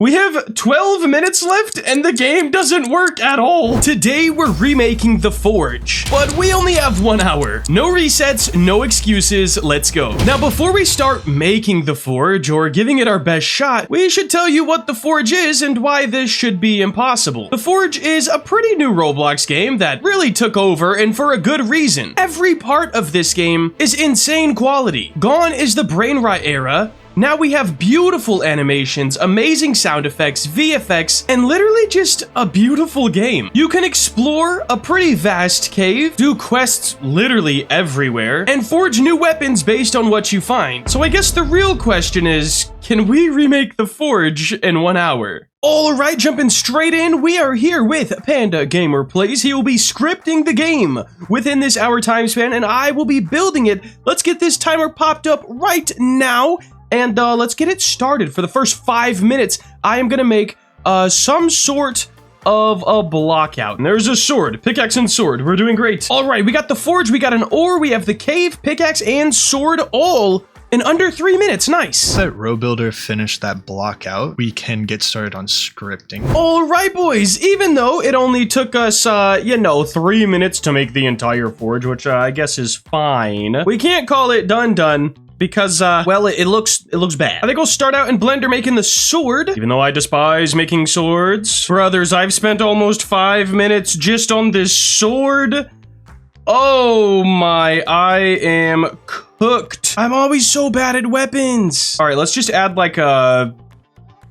We have 12 minutes left and the game doesn't work at all. Today we're remaking The Forge, but we only have 1 hour. No resets, no excuses, let's go. Now before we start making The Forge or giving it our best shot, we should tell you what The Forge is and why this should be impossible. The Forge is a pretty new Roblox game that really took over and for a good reason. Every part of this game is insane quality. Gone is the brain rot era. Now we have beautiful animations, amazing sound effects, VFX, and literally just a beautiful game. You can explore a pretty vast cave, do quests literally everywhere, and forge new weapons based on what you find. So I guess the real question is, can we remake The Forge in 1 hour? Alright, jumping straight in, we are here with Panda Gamer Plays. He will be scripting the game within this hour time span, and I will be building it. Let's get this timer popped up right now. And let's get it started. For the first 5 minutes, I am gonna make some sort of a block out. And there's a sword, pickaxe and sword. We're doing great. All right, we got the forge, we got an ore, we have the cave, pickaxe, and sword all in under 3 minutes. Nice. Let RowBuilder finish that block out. We can get started on scripting. All right, boys. Even though it only took us, 3 minutes to make the entire forge, which I guess is fine, we can't call it done. Because, well, it looks bad. I think I'll start out in Blender making the sword, even though I despise making swords. Brothers, I've spent almost 5 minutes just on this sword. Oh my, I am cooked. I'm always so bad at weapons. All right, let's just add like a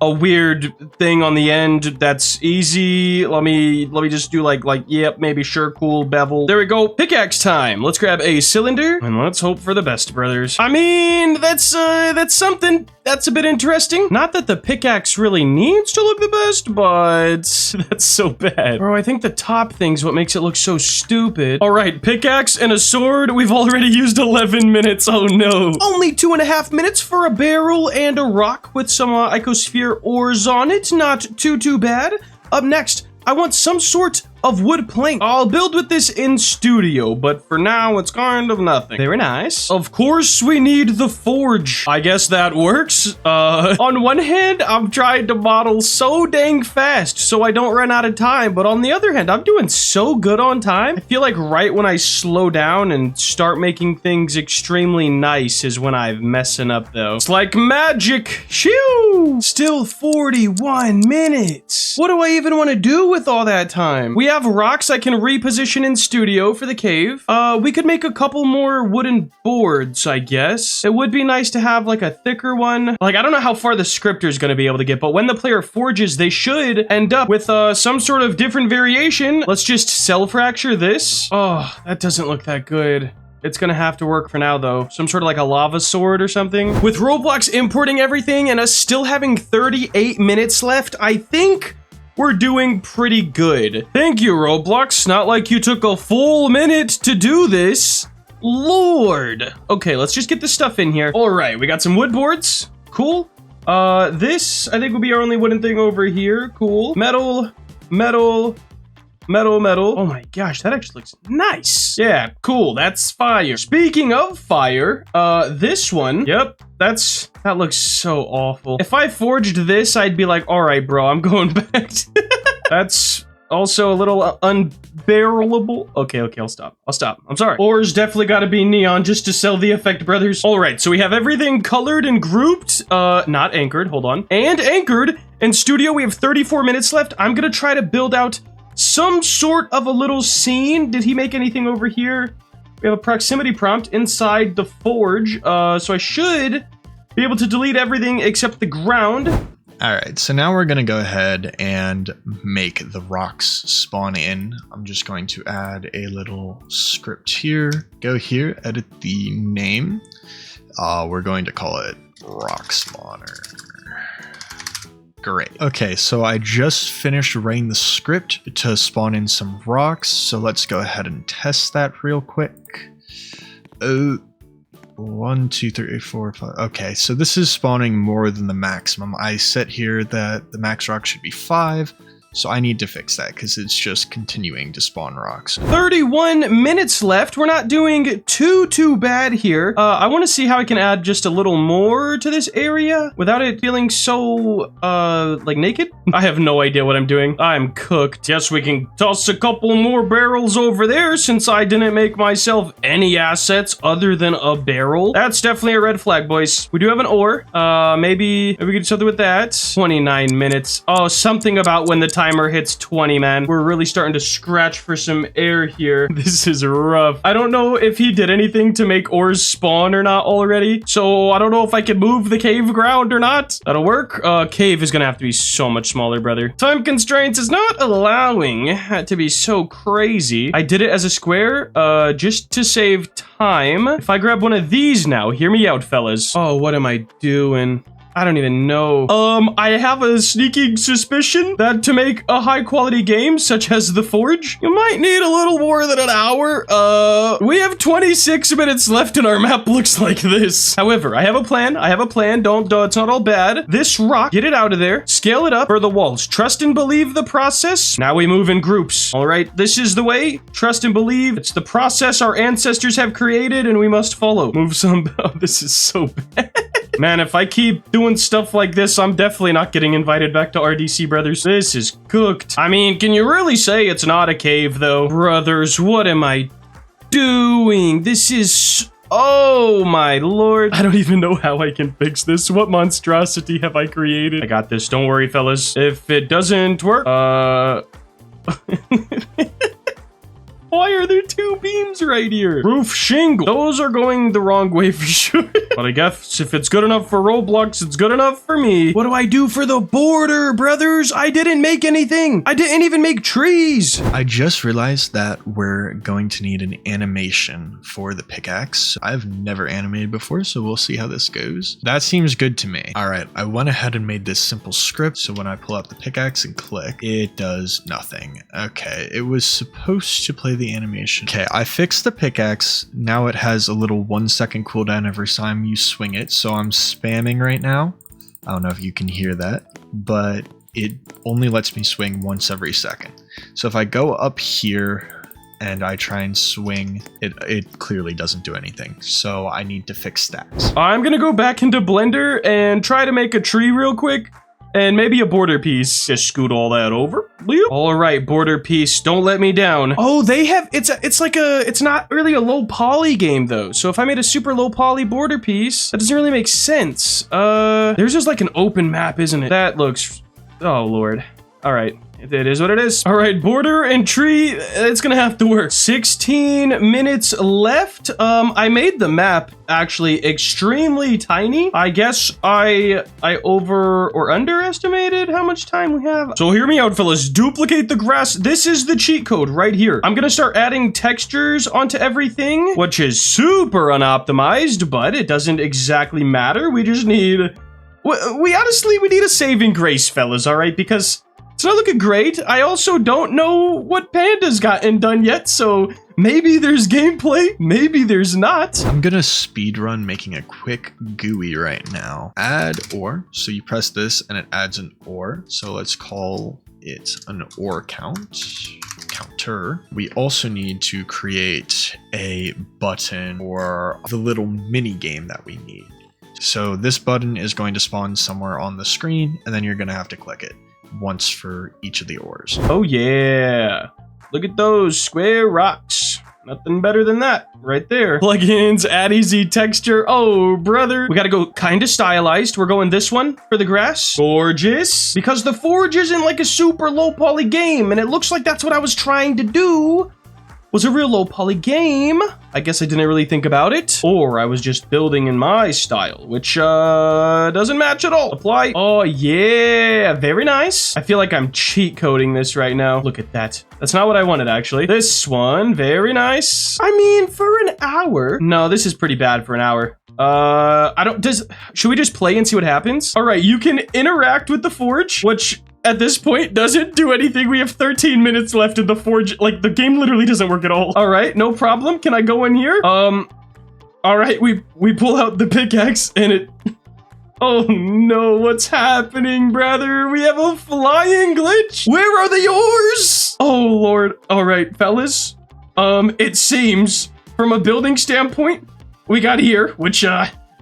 weird thing on the end that's easy. Let me just do like yep, maybe sure, cool, bevel. There we go. Pickaxe time. Let's grab a cylinder and let's hope for the best, brothers. I mean, that's something. That's a bit interesting. Not that the pickaxe really needs to look the best, but that's so bad. Bro, I think the top thing's what makes it look so stupid. All right, pickaxe and a sword. We've already used 11 minutes. Oh no. Only 2.5 minutes for a barrel and a rock with some icosphere ores on it. Not too bad. Up next, I want some sort of wood plank. I'll build with this in studio, but for now it's kind of nothing. Very nice. Of course we need the forge. I guess that works. On one hand, I'm trying to model so dang fast so I don't run out of time, but on the other hand, I'm doing so good on time. I feel like right when I slow down and start making things extremely nice is when I'm messing up though. It's like magic. Shoo! Still 41 minutes. What do I even want to do with all that time? We have rocks I can reposition in studio for the cave. We could make a couple more wooden boards, I guess. It would be nice to have like a thicker one. Like, I don't know how far the scripter is going to be able to get, but when the player forges, they should end up with some sort of different variation. Let's just cell fracture this. Oh, that doesn't look that good. It's gonna have to work for now, though. Some sort of like a lava sword or something. With Roblox importing everything and us still having 38 minutes left, I think we're doing pretty good. Thank you, Roblox. Not like you took a full minute to do this. Lord. Okay, let's just get this stuff in here. All right, we got some wood boards. Cool. This, I think, will be our only wooden thing over here. Cool. Metal. Oh my gosh, that actually looks nice. Yeah, cool. That's fire. Speaking of fire, this one, yep, that looks so awful. If I forged this, I'd be like, all right, bro, I'm going back to that's also a little unbearable. Okay, I'll stop. I'm sorry. Ores definitely gotta be neon just to sell the effect, brothers. All right, so we have everything colored and grouped, not anchored, hold on, and anchored. In studio, we have 34 minutes left. I'm gonna try to build out some sort of a little scene. Did he make anything over here? We have a proximity prompt inside the forge, so I should be able to delete everything except the ground. All right, so now we're gonna go ahead and make the rocks spawn in. I'm just going to add a little script here. Go here, edit the name. We're going to call it rock spawner. Great. Okay, so I just finished writing the script to spawn in some rocks, so let's go ahead and test that real quick. 1, 2, 3, 4, 5. Okay, so this is spawning more than the maximum. I set here that the max rock should be 5, So I need to fix that because it's just continuing to spawn rocks. 31 minutes left. We're not doing too bad here. I want to see how I can add just a little more to this area without it feeling so, like naked. I have no idea what I'm doing. I'm cooked. Yes, we can toss a couple more barrels over there since I didn't make myself any assets other than a barrel. That's definitely a red flag, boys. We do have an ore. Maybe we could do something with that. 29 minutes. Oh, something about when the timer hits 20, man. We're really starting to scratch for some air here. This is rough. I don't know if he did anything to make ores spawn or not already. So I don't know if I can move the cave ground or not. That'll work. Cave is gonna have to be so much smaller, brother. Time constraints is not allowing it to be so crazy. I did it as a square, just to save time. If I grab one of these now, hear me out, fellas. Oh, what am I doing? I don't even know. I have a sneaking suspicion that to make a high quality game such as The Forge, you might need a little more than an hour. We have 26 minutes left and our map looks like this. However, I have a plan. Don't, it's not all bad. This rock, get it out of there, scale it up for the walls. Trust and believe the process. Now we move in groups. All right, this is the way. Trust and believe. It's the process our ancestors have created and we must follow. Move some. Oh, this is so bad. Man, if I keep doing stuff like this, I'm definitely not getting invited back to RDC, brothers. This is cooked. I mean, can you really say it's not a cave, though? Brothers, what am I doing? This is... Oh, my lord. I don't even know how I can fix this. What monstrosity have I created? I got this. Don't worry, fellas. If it doesn't work, why are there two beams right here? Roof shingle. Those are going the wrong way for sure. But I guess if it's good enough for Roblox, it's good enough for me. What do I do for the border, brothers? I didn't make anything. I didn't even make trees. I just realized that we're going to need an animation for the pickaxe. I've never animated before, so we'll see how this goes. That seems good to me. All right, I went ahead and made this simple script. So when I pull up the pickaxe and click, it does nothing. Okay, it was supposed to play the animation. Okay, I fixed the pickaxe. Now it has a little 1 second cooldown every time you swing it. So I'm spamming right now. I don't know if you can hear that, but it only lets me swing once every second. So if I go up here and I try and swing, it clearly doesn't do anything. So I need to fix that. I'm gonna go back into Blender and try to make a tree real quick. And maybe a border piece. Just scoot all that over. All right, border piece. Don't let me down. Oh, they have, it's not really a low poly game though. So if I made a super low poly border piece, that doesn't really make sense. There's just like an open map, isn't it? That looks, oh Lord. All right. It is what it is. All right, border and tree, it's gonna have to work. 16 minutes left. I made the map actually extremely tiny. I guess I over or underestimated how much time we have. So hear me out, fellas. Duplicate the grass. This is the cheat code right here. I'm gonna start adding textures onto everything, which is super unoptimized, but it doesn't exactly matter. We just need, we honestly need a saving grace, fellas, all right? Because it's not looking great. I also don't know what Panda's gotten done yet, so maybe there's gameplay, maybe there's not. I'm gonna speedrun making a quick GUI right now. Add ore, so you press this and it adds an ore. So let's call it an ore counter. We also need to create a button for the little mini game that we need. So this button is going to spawn somewhere on the screen and then you're gonna have to click it once for each of the ores. Oh yeah, look at those square rocks. Nothing better than that right there. Plugins, add easy texture. Oh brother, we gotta go kind of stylized. We're going this one for the grass. Gorgeous, because the Forge isn't like a super low poly game, and it looks like that's what I was trying to do. Was a real low poly game. I guess I didn't really think about it. Or I was just building in my style, which doesn't match at all. Apply. Oh yeah, very nice. I feel like I'm cheat coding this right now. Look at that. That's not what I wanted actually. This one, very nice. I mean, for an hour. No, this is pretty bad for an hour. Should we just play and see what happens? All right, you can interact with the Forge, which at this point doesn't do anything. We have 13 minutes left in the Forge. Like, the game literally doesn't work at all. All right, no problem. Can I go in here? All right, we pull out the pickaxe and Oh no, what's happening, brother? We have a flying glitch. Where are the ores? Oh Lord. All right, fellas. It seems from a building standpoint, we got here, which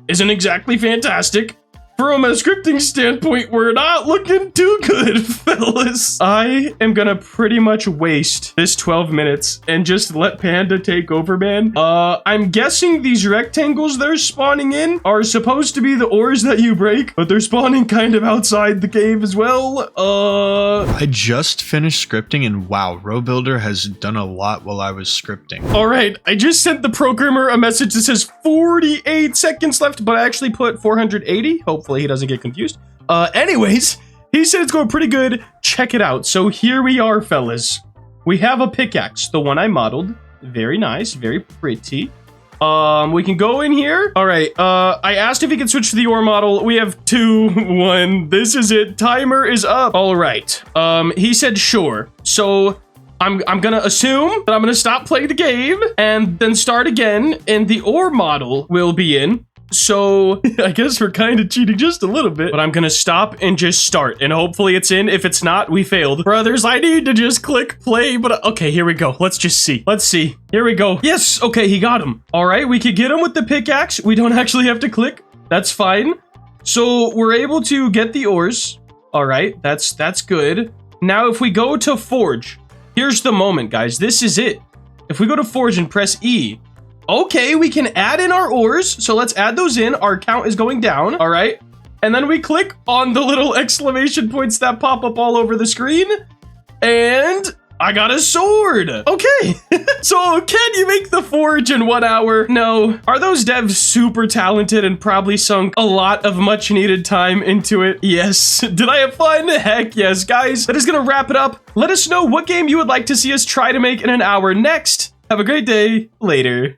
isn't exactly fantastic. From a scripting standpoint, we're not looking too good, fellas. I am gonna pretty much waste this 12 minutes and just let Panda take over, man. I'm guessing these rectangles they're spawning in are supposed to be the ores that you break, but they're spawning kind of outside the cave as well. I just finished scripting and wow, RowBuilder has done a lot while I was scripting. All right, I just sent the programmer a message that says 48 seconds left, but I actually put 480. Hopefully he doesn't get confused. Anyways, he said it's going pretty good. Check it out. So here we are, fellas. We have a pickaxe, the one I modeled. Very nice, very pretty. We can go in here. All right, I asked if he could switch to the ore model. We have 2, 1. This is it. Timer is up. All right. He said sure. So I'm gonna assume that I'm gonna stop playing the game and then start again, and the ore model will be in. So I guess we're kind of cheating just a little bit, but I'm gonna stop and just start, and hopefully it's in. If it's not, we failed. Brothers, I need to just click play, but okay, here we go. Let's just see. Let's see. Here we go. Yes, okay, he got him. All right, we could get him with the pickaxe. We don't actually have to click. That's fine. So we're able to get the ores. All right, that's good. Now if we go to forge, here's the moment, guys. This is it. If we go to forge and press E, okay, we can add in our ores. So let's add those in. Our count is going down. All right. And then we click on the little exclamation points that pop up all over the screen. And I got a sword. Okay. So can you make the forge in 1 hour? No. Are those devs super talented and probably sunk a lot of much needed time into it? Yes. Did I have fun? Heck yes, guys. That is going to wrap it up. Let us know what game you would like to see us try to make in an hour next. Have a great day. Later.